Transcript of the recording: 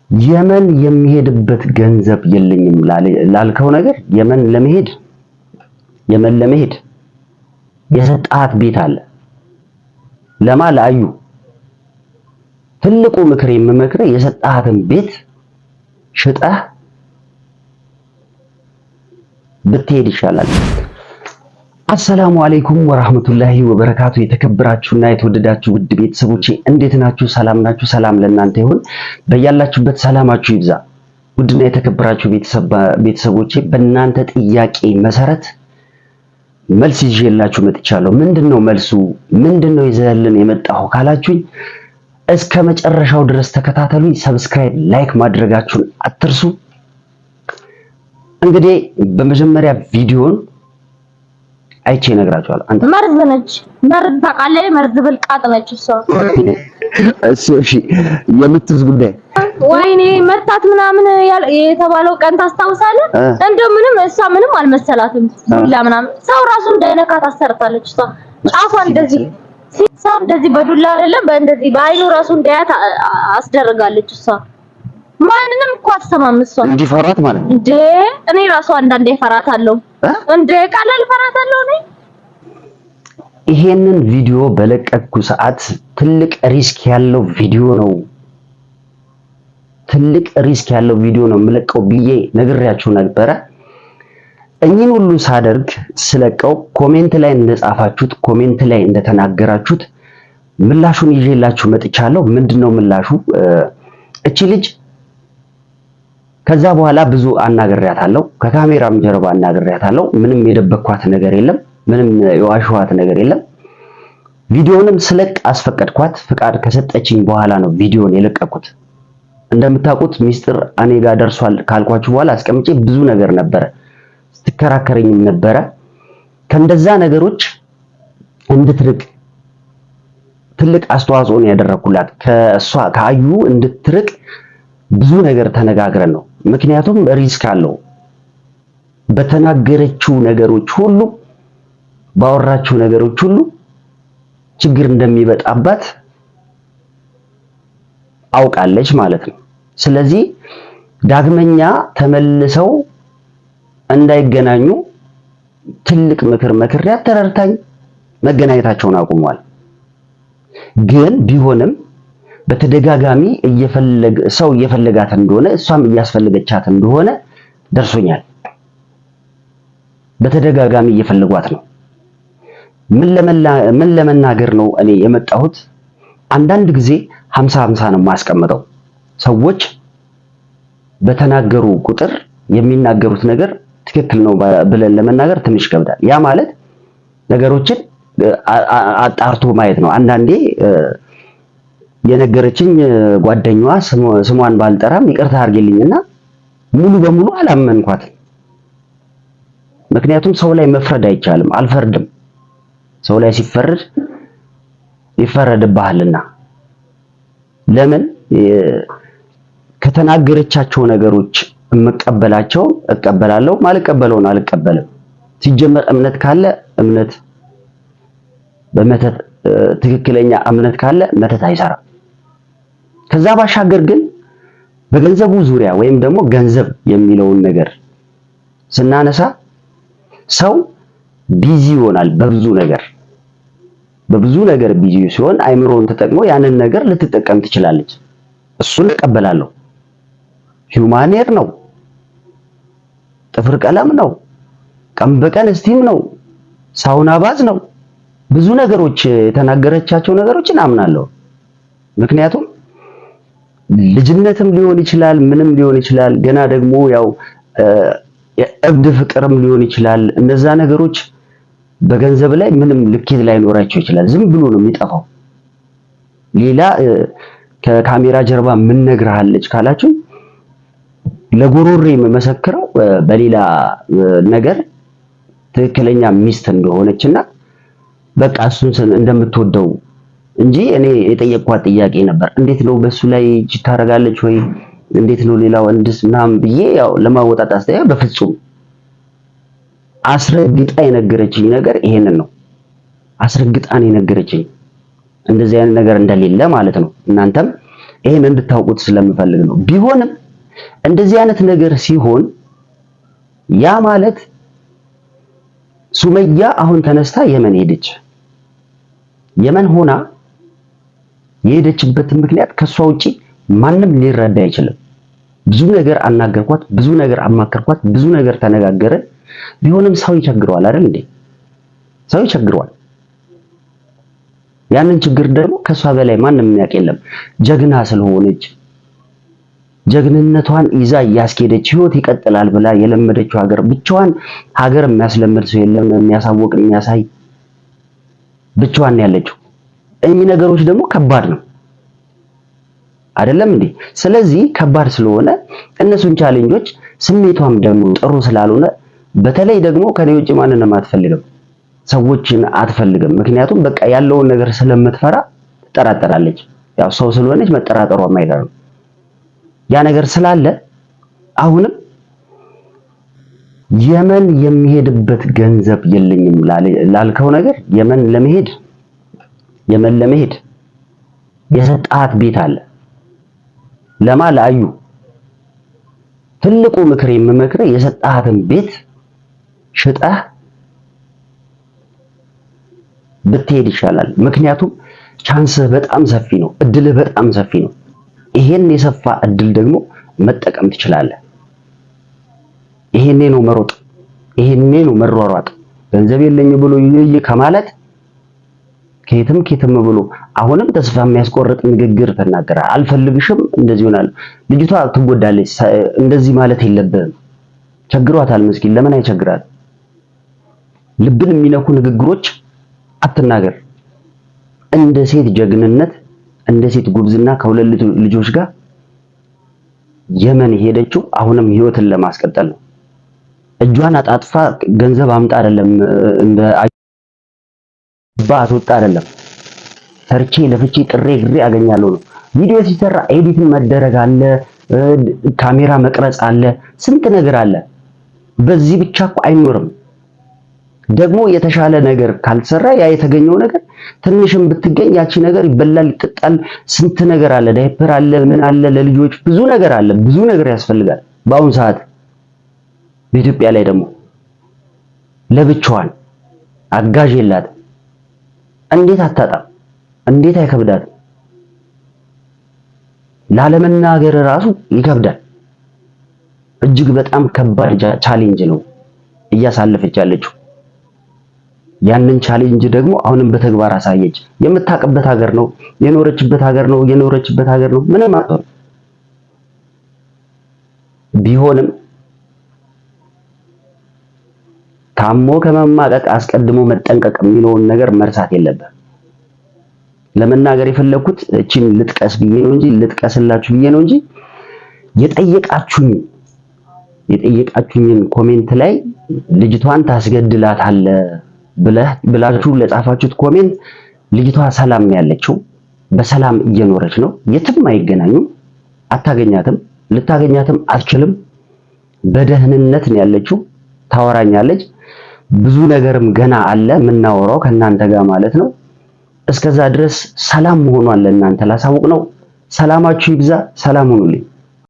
የመን የሚሄድበት ገንዘብ የለኝም ላልከው ነገር የመን ለመሄድ የሰጣት ቤት አለ ለማላዩ ትልቁ ምክር የምመክረው የሰጣትን ቤት ሽጠህ ብትሄድ ይሻላል። አሰላሙ አለይኩም ወራህመቱላሂ ወበረካቱ። የተከበራችሁና የተወደዳችሁ ውድ ቤተሰቦቼ እንዴት ናችሁ? ሰላም ናችሁ? ሰላም ለእናንተ ይሁን። በያላችሁበት ሰላማችሁ ይብዛ። ውድና የተከበራችሁ ቤተሰቦቼ በእናንተ ጥያቄ መሰረት መልስ ይዤላችሁ መጥቻለሁ። ምንድነው መልሱ? ምንድነው ይዘህልን የመጣው ካላችሁኝ እስከ መጨረሻው ድረስ ተከታተሉኝ። ሰብስክራይብ፣ ላይክ ማድረጋችሁን አትርሱ። እንግዲህ በመጀመሪያ ቪዲዮን አይቼ እነግራችኋለሁ። አንተ መርዝ ነች፣ መርዝ ታውቃለህ? መርዝ ብልቃጥ ነች እሷ። እሺ የምትዝ ጉዳይ ወይኔ መታት ምናምን የተባለው ቀን ታስታውሳለህ? እንደምንም እሷ ምንም አልመሰላትም። ዱላ ምናምን ሰው ራሱ እንደነካ ታሰርታለች እሷ። ጫፏ እንደዚህ ሰው እንደዚህ በዱላ አይደለም በእንደዚህ በአይኑ ራሱ እንዳያት አስደርጋለች እሷ። ማንንም እኮ አትሰማም እሷ። እንዲፈራት ማለት ነው እንዴ? እኔ ራሱ አንዳንዴ እፈራታለሁ እንዴ፣ ቀላል እፈራታለሁ እኔ። ይሄንን ቪዲዮ በለቀቅኩ ሰዓት ትልቅ ሪስክ ያለው ቪዲዮ ነው፣ ትልቅ ሪስክ ያለው ቪዲዮ ነው የምለቀው ብዬ ነግሬያችሁ ነበረ። እኚህን ሁሉ ሳደርግ ስለቀው ኮሜንት ላይ እንደጻፋችሁት፣ ኮሜንት ላይ እንደተናገራችሁት ምላሹን ይዤላችሁ መጥቻለሁ። ምንድነው ምላሹ? እቺ ልጅ ከዛ በኋላ ብዙ አናግሬያታለሁ፣ ከካሜራም ጀርባ አናግሬያታለሁ። ምንም የደበኳት ነገር የለም፣ ምንም የዋሸኋት ነገር የለም። ቪዲዮንም ስለቅ አስፈቀድኳት። ፍቃድ ከሰጠችኝ በኋላ ነው ቪዲዮን የለቀኩት። እንደምታውቁት ሚስጥር እኔ ጋር ደርሷል ካልኳችሁ በኋላ አስቀምጬ ብዙ ነገር ነበረ ስትከራከረኝም ነበረ። ከእንደዛ ነገሮች እንድትርቅ ትልቅ አስተዋጽኦ ነው ያደረኩላት። ከእሷ ከአዩ እንድትርቅ ብዙ ነገር ተነጋግረን ነው። ምክንያቱም ሪስክ አለው። በተናገረችው ነገሮች ሁሉ ባወራችው ነገሮች ሁሉ ችግር እንደሚበጣባት አውቃለች ማለት ነው። ስለዚህ ዳግመኛ ተመልሰው እንዳይገናኙ ትልቅ ምክር መክሪያት ተረድታኝ መገናኘታቸውን አቁመዋል። ግን ቢሆንም በተደጋጋሚ ሰው እየፈለጋት እንደሆነ እሷም እያስፈልገቻት እንደሆነ ደርሶኛል። በተደጋጋሚ እየፈለጓት ነው። ምን ለመናገር ነው እኔ የመጣሁት? አንዳንድ ጊዜ 50-50 ነው የማስቀምጠው። ሰዎች በተናገሩ ቁጥር የሚናገሩት ነገር ትክክል ነው ብለን ለመናገር ትንሽ ይከብዳል። ያ ማለት ነገሮችን አጣርቶ ማየት ነው። አንዳንዴ የነገረችኝ ጓደኛዋ ስሟን ባልጠራም ይቅርታ አድርጌልኝና ሙሉ በሙሉ አላመንኳትም። ምክንያቱም ሰው ላይ መፍረድ አይቻልም፣ አልፈርድም። ሰው ላይ ሲፈረድ ይፈረድብሃልና። ለምን ከተናገረቻቸው ነገሮች የምቀበላቸው እቀበላለሁ፣ ማልቀበለውን አልቀበልም። ሲጀመር እምነት ካለ እምነት በመተት ትክክለኛ እምነት ካለ መተት አይሰራም። ከዛ ባሻገር ግን በገንዘቡ ዙሪያ ወይም ደግሞ ገንዘብ የሚለውን ነገር ስናነሳ ሰው ቢዚ ይሆናል። በብዙ ነገር ቢዚ ሲሆን አይምሮውን ተጠቅሞ ያንን ነገር ልትጠቀም ትችላለች። እሱን እቀበላለሁ። ሂውማኔር ነው፣ ጥፍር ቀለም ነው፣ ቀን በቀን ስቲም ነው፣ ሳውና ባዝ ነው። ብዙ ነገሮች የተናገረቻቸው ነገሮችን አምናለሁ። ምክንያቱም ልጅነትም ሊሆን ይችላል፣ ምንም ሊሆን ይችላል። ገና ደግሞ ያው የእብድ ፍቅርም ሊሆን ይችላል። እነዛ ነገሮች በገንዘብ ላይ ምንም ልኬት ላይኖራቸው ይችላል። ዝም ብሎ ነው የሚጠፋው። ሌላ ከካሜራ ጀርባ ምን ነግርሃለች ካላችሁ ለጎሮሬ የምመሰክረው በሌላ ነገር ትክክለኛ ሚስት እንደሆነችና በቃ እሱን እንደምትወደው እንጂ እኔ የጠየቅኳት ጥያቄ ነበር፣ እንዴት ነው በሱ ላይ እጅ ታረጋለች ወይ እንዴት ነው ሌላ ወንድስ ምናምን ብዬ ያው ለማወጣት አስተያየው በፍጹም አስረግጣ የነገረችኝ ነገር ይሄንን ነው። አስረግጣን የነገረችኝ እንደዚህ አይነት ነገር እንደሌለ ማለት ነው። እናንተም ይሄን እንድታውቁት ስለምፈልግ ነው። ቢሆንም እንደዚህ አይነት ነገር ሲሆን ያ ማለት ሱመያ አሁን ተነስታ የመን ሄደች። የመን ሆና የሄደችበት ምክንያት ከሷ ውጪ ማንም ሊረዳ አይችልም። ብዙ ነገር አናገርኳት፣ ብዙ ነገር አማከርኳት፣ ብዙ ነገር ተነጋገረን። ቢሆንም ሰው ይቸግረዋል አይደል እንዴ? ሰው ይቸግረዋል። ያንን ችግር ደግሞ ከሷ በላይ ማንም የሚያውቅ የለም። ጀግና ስለሆነች ጀግንነቷን ይዛ እያስኬደች ህይወት ይቀጥላል ብላ የለመደችው ሀገር ብቻዋን ሀገር የሚያስለምድ ሰው የለም፣ የሚያሳውቅ የሚያሳይ ብቻዋን ያለችው። እኚህ ነገሮች ደግሞ ከባድ ነው አይደለም እንዴ? ስለዚህ ከባድ ስለሆነ እነሱን ቻሌንጆች ስሜቷም ደግሞ ጥሩ ስላልሆነ በተለይ ደግሞ ከኔ ውጭ ማንንም አትፈልግም፣ ሰዎችን አትፈልግም። ምክንያቱም በቃ ያለውን ነገር ስለምትፈራ ትጠራጠራለች። ያው ሰው ስለሆነች መጠራጠሯ የማይቀር ነው። ያ ነገር ስላለ አሁንም የመን የሚሄድበት ገንዘብ የለኝም ላልከው ነገር የመን ለመሄድ የሰጣት ቤት አለ። ለማ ለአዩ ትልቁ ምክር የምመክረው የሰጣትን ቤት ሽጠህ ብትሄድ ይሻላል። ምክንያቱም ቻንስህ በጣም ሰፊ ነው፣ እድልህ በጣም ሰፊ ነው። ይሄን የሰፋ እድል ደግሞ መጠቀም ትችላለህ። ይሄኔ ነው መሮጥ፣ ይሄኔ ነው መሯሯጥ። ገንዘብ የለኝ ብሎ ይይ ከማለት ከየትም ብሎ አሁንም ተስፋ የሚያስቆርጥ ንግግር ተናገረ። አልፈልግሽም እንደዚህ ይሆናል፣ ልጅቷ ትጎዳለች፣ እንደዚህ ማለት የለብህም። ቸግሯታል ምስኪን። ለምን አይቸግራት? ልብን የሚነኩ ንግግሮች አትናገር። እንደ ሴት ጀግንነት፣ እንደ ሴት ጉብዝና ከሁለት ልጆች ጋር የመን ሄደችው አሁንም ህይወትን ለማስቀጠል ነው። እጇን አጣጥፋ ገንዘብ አምጣ አይደለም፣ እንደ አባት ወጣ አይደለም። ሰርቼ ለፍቼ ጥሬ ግሬ አገኛለሁ ነው። ቪዲዮ ሲሰራ ኤዲት መደረግ አለ፣ ካሜራ መቅረጽ አለ፣ ስንት ነገር አለ። በዚህ ብቻ እኮ አይኖርም። ደግሞ የተሻለ ነገር ካልሰራ ያ የተገኘው ነገር ትንሽም ብትገኝ ያቺ ነገር ይበላል፣ ይጠጣል፣ ስንት ነገር አለ። ዳይፐር አለ፣ ምን አለ፣ ለልጆች ብዙ ነገር አለ፣ ብዙ ነገር ያስፈልጋል። በአሁን ሰዓት በኢትዮጵያ ላይ ደግሞ ለብቻዋን አጋዥ የላትም። እንዴት አታጣም? እንዴት አይከብዳትም? ላለመናገር ራሱ ይከብዳል። እጅግ በጣም ከባድ ቻሌንጅ ነው እያሳለፈች ያለችው። ያንን ቻሌንጅ ደግሞ አሁንም በተግባር አሳየች። የምታውቅበት ሀገር ነው፣ የኖረችበት ሀገር ነው፣ ምንም አጥቷል። ቢሆንም ታሞ ከመማቀቅ አስቀድሞ መጠንቀቅ የሚለውን ነገር መርሳት የለብህም። ለመናገር የፈለኩት እቺን ልጥቀስላችሁ ብዬ ነው እንጂ የጠየቃችሁኝን ኮሜንት ላይ ልጅቷን ታስገድላታለህ ብላችሁ ለጻፋችሁት ኮሜንት ልጅቷ ሰላም ነው ያለችው፣ በሰላም እየኖረች ነው። የትም አይገናኙም፣ አታገኛትም፣ ልታገኛትም አትችልም። በደህንነት ነው ያለችው። ታወራኛለች። ብዙ ነገርም ገና አለ የምናወራው ከእናንተ ጋር ማለት ነው። እስከዛ ድረስ ሰላም መሆኗን ለእናንተ ላሳውቅ ነው። ሰላማችሁ ይብዛ። ሰላም ሁኑልኝ።